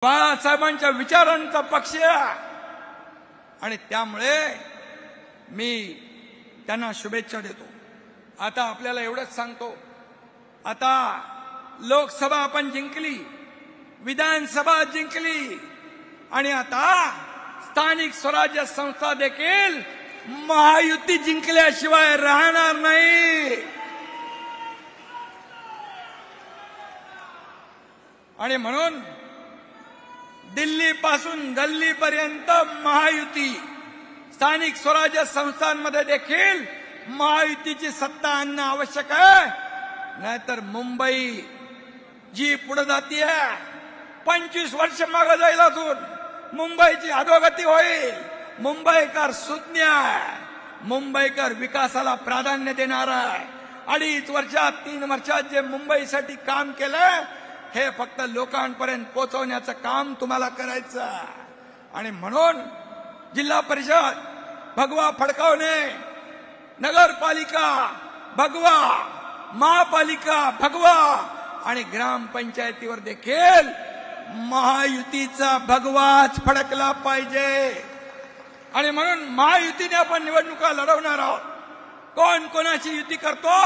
बाळासाहेबांच्या विचारांचा पक्ष आणि त्यामुळे मी त्यांना शुभेच्छा देतो। आता आपल्याला एवढंच सांगतो, आता लोकसभा आपण जिंकली, विधानसभा जिंकली आणि आता स्थानिक स्वराज्य संस्था देखील महायुती जिंकल्याशिवाय राहणार नाही। आणि म्हणून दिल्ली पासून गल्लीपर्यंत महायुती, स्थानिक स्वराज्य संस्थांमध्ये देखील महायुतीची सत्ता आणणं आवश्यक आहे। नाहीतर मुंबई जी पुढे जातीये 25 वर्ष मागे जाईल, अजून मुंबईची अधोगती होईल। मुंबईकर सुज्ञ आहे, मुंबईकर विकासाला प्राधान्य देणार आहे। 2.5 वर्षात 3 वर्षात जे मुंबईसाठी काम केलं हे फक्त लोकांपर्यंत पोहोचवण्याचं काम तुम्हाला करायचं आहे। आणि म्हणून जिल्हा परिषद भगवा फडकावणे, नगरपालिका भगवा, महापालिका भगवा आणि ग्रामपंचायतीवर देखील महायुतीचा भगवाच फडकला पाहिजे। आणि म्हणून महायुतीने आपण निवडणुका लढवणार आहोत। कोण कोणाची युती करतो,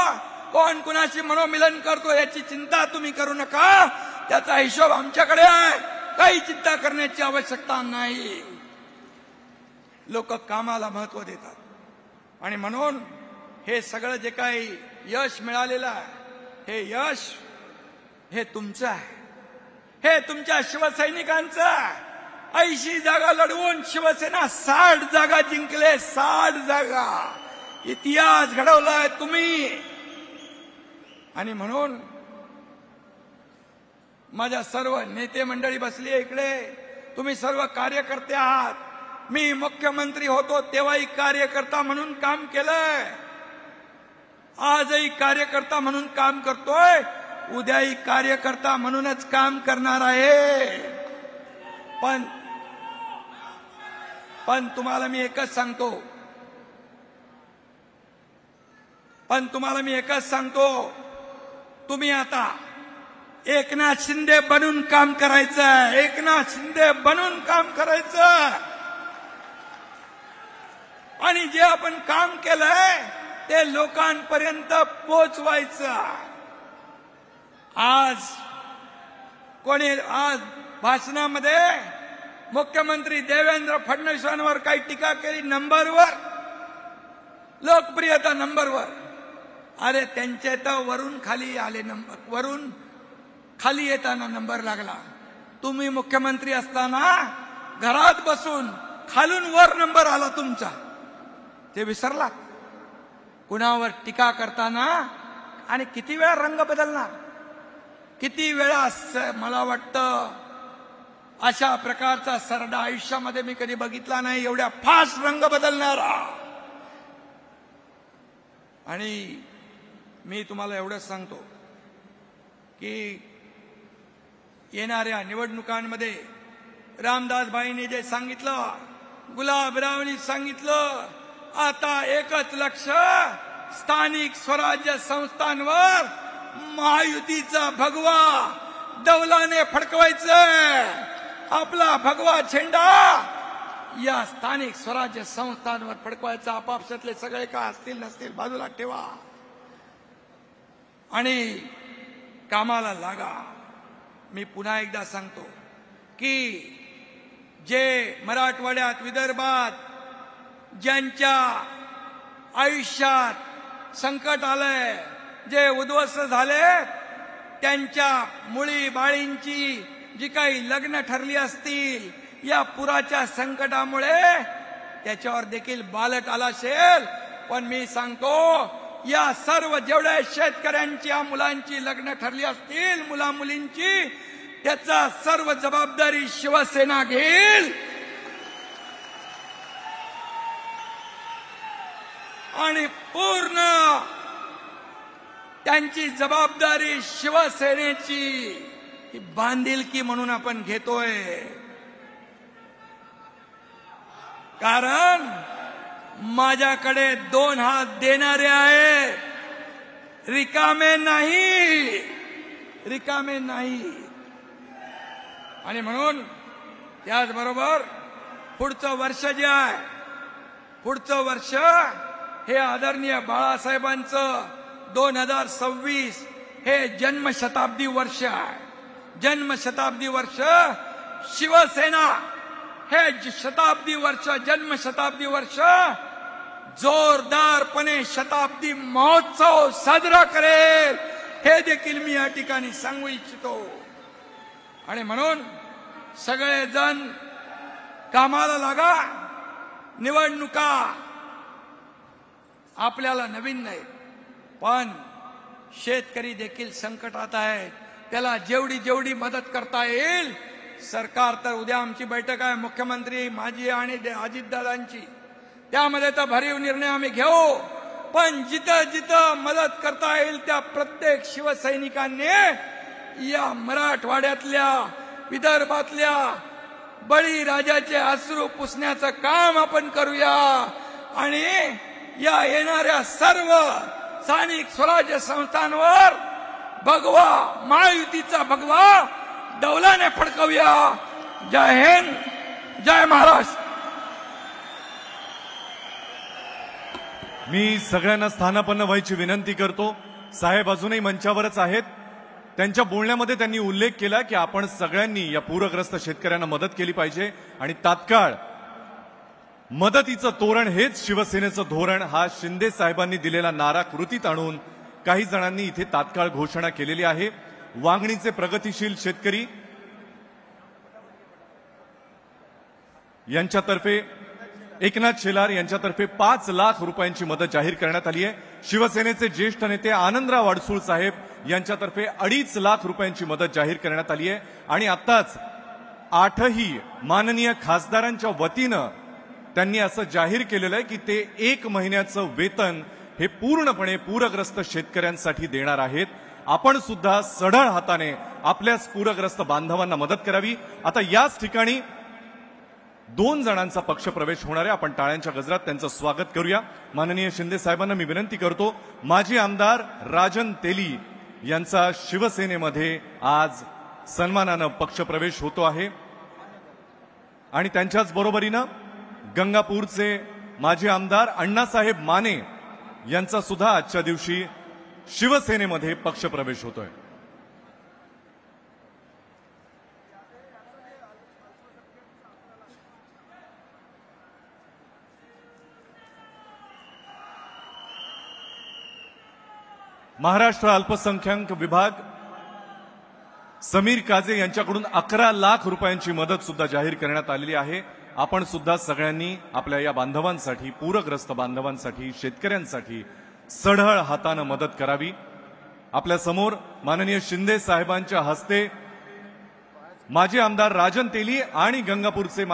कोण कोणाशी मनोमिलन करतो याची चिंता तुम्ही करू नका, त्याचा हिशोब आमच्याकडे आहे। काही चिंता करण्याची आवश्यकता नाही। लोक कामाला महत्व देतात आणि म्हणून हे सगळं जे काही यश मिळालेलं आहे, हे यश हे तुमचं आहे, हे तुमच्या शिवसैनिकांचं आहे। 80 जागा लढवून शिवसेना 60 जागा जिंकले, 60 जागा। इतिहास घडवलाय तुम्ही। आणि म्हणून माझ्या सर्व नेते मंडळी बसली आहे इकडे, तुम्ही सर्व कार्यकर्ते आहात। मी मुख्यमंत्री होतो तेव्हाही कार्यकर्ता म्हणून काम केलंय, आजही कार्यकर्ता म्हणून काम करतोय, उद्याही कार्यकर्ता म्हणूनच काम करणार आहे। पण तुम्हाला मी एकच सांगतो, तुम्ही आता एकनाथ शिंदे बनून काम करायचं, एकनाथ शिंदे बनून काम करायचं। आणि जे आपण काम केलंय ते लोकांपर्यंत पोहोचवायचं। आज भाषणामध्ये मुख्यमंत्री देवेंद्र फडणवीसांवर काही टीका केली, नंबरवर, लोकप्रियता नंबरवर। अरे त्यांचे तर वरून खाली आले, वरून खाली येताना नंबर लागला। तुम्ही मुख्यमंत्री असताना घरात बसून खालून वर नंबर आला तुमचा, ते विसरला? कुणावर टीका करताना आणि किती वेळा रंग बदलणार, किती वेळा? मला वाटतं अशा प्रकारचा सरडा आयुष्यामध्ये मी कधी बघितला नाही, एवढ्या फास्ट रंग बदलणारा। आणि मी तुम्हाला एवढंच सांगतो की येणाऱ्या निवडणुकांमध्ये रामदासभाईंनी जे सांगितलं, गुलाबरावांनी सांगितलं, आता एकच लक्ष, स्थानिक स्वराज्य संस्थांवर महायुतीचा भगवा डौलाने फडकवायचं। आपला भगवा झेंडा या स्थानिक स्वराज्य संस्थांवर फडकवायचा। आपापसातले सगळे का असतील नसतील बाजूला ठेवा आणि कामाला लागा। मी पुन्हा एकदा सांगतो की जे मराठवाड्यात, विदर्भात ज्यांच्या आयुष्यात संकट आलंय, जे उद्ध्वस्त झाले, त्यांच्या मुली बाळींची जी काही लग्न ठरली असतील, या पुराच्या संकटामुळे त्याच्यावर देखील बालट आला असेल। पण मी सांगतो, या सर्व जेवढ्या शेतकऱ्यांच्या मुलांची लग्न ठरली असतील, मुला मुलींची, त्याचा सर्व जबाबदारी शिवसेना घेईल। आणि पूर्ण त्यांची जबाबदारी शिवसेनेची ही बांधिलकी म्हणून आपण घेतोय। कारण माझ्याकडे 2 हात देणारे आहेत, रिकामे नाही। आणि म्हणून त्याचबरोबर पुढचं वर्ष जे आहे, पुढचं वर्ष हे आदरणीय बाळासाहेबांचं 2026 हे जन्मशताब्दी वर्ष आहे. जन्मशताब्दी वर्ष शिवसेना हे शताब्दी वर्ष, जन्मशताब्दी वर्ष जोरदारपणे शताब्दी महोत्सव साजरा करेल, हे देखील मी या ठिकाणी सांगू इच्छितो. आणि म्हणून सगळेजण कामाला लागा. निवडणुका आपल्याला नवीन नाही, पण शेतकरी देखील संकटात आहे. त्याला जेवढी जेवढी मदत करता येईल, सरकार तर उद्या आमची बैठक आहे मुख्यमंत्री, माझी आणि अजितदादांची, त्यामध्ये तर भरीव निर्णय आम्ही घेऊ. पण जिथं जिथं मदत करता येईल त्या प्रत्येक शिवसैनिकांनी या मराठवाड्यातल्या, विदर्भातल्या बळीराजाचे अश्रू पुसण्याचं काम आपण करूया. आणि या येणाऱ्या सर्व स्थानिक स्वराज्य संस्थांवर भगवा, महायुतीचा भगवा डौलाने फडकवूया. जय हिंद, जय महाराष्ट्र. मी सगळ्यांना स्थानापन्न व्हायची विनंती करतो. साहेब अजूनही मंचावरच आहेत. त्यांच्या बोलण्यामध्ये त्यांनी उल्लेख केला की आपण सगळ्यांनी या पूरग्रस्त शेतकऱ्यांना मदत केली पाहिजे आणि तात्काळ मदतीचं तोरण हेच शिवसेनेचं धोरण, हा शिंदे साहेबांनी दिलेला नारा कृतीत आणून काही जणांनी इथे तात्काळ घोषणा केलेली आहे. वांगणीचे प्रगतिशील शेतकरी यांच्यातर्फे, एकनाथ शेलार यांच्यातर्फे 5 लाख रुपयांची मदत जाहीर करण्यात आली आहे. शिवसेनेचे ज्येष्ठ नेते आनंदराव अडसूळ साहेब यांच्यातर्फे 2.5 लाख रुपयांची मदत जाहीर करण्यात आली आहे. आणि आत्ताच 8ही माननीय खासदारांच्या वतीनं त्यांनी असं जाहीर केलेलं आहे की ते 1 महिन्याचं वेतन हे पूर्णपणे पूरग्रस्त शेतकऱ्यांसाठी देणार आहेत. आपण सुद्धा सढळ हाताने आपल्याच पूरग्रस्त बांधवांना मदत करावी. आता याच ठिकाणी 2 जणांचा पक्षप्रवेश होणार आहे. आपण टाळ्यांच्या गजरात त्यांचं स्वागत करूया. माननीय शिंदे साहेबांना मी विनंती करतो, माजी आमदार राजन तेली यांचा शिवसेनेमध्ये आज सन्मानानं पक्षप्रवेश होतो आहे. आणि त्यांच्याच बरोबरीनं गंगापूरचे माजी आमदार अण्णासाहेब माने यांचा सुद्धा आजच्या दिवशी शिवसेनेमध्ये पक्षप्रवेश होतोय. महाराष्ट्र अल्पसंख्याक विभाग समीर काझे यांच्याकडून 11 लाख रुपयांची मदत सुद्धा जाहीर करण्यात आलेली आहे. आपण सुद्धा सगळ्यांनी आपल्या या बांधवांसाठी, पूरग्रस्त बांधवांसाठी, शेतकऱ्यांसाठी सढळ हातानं मदत करावी. आपल्या समोर माननीय शिंदे साहेबांच्या हस्ते माजी आमदार राजन तेली आणि गंगापूरचे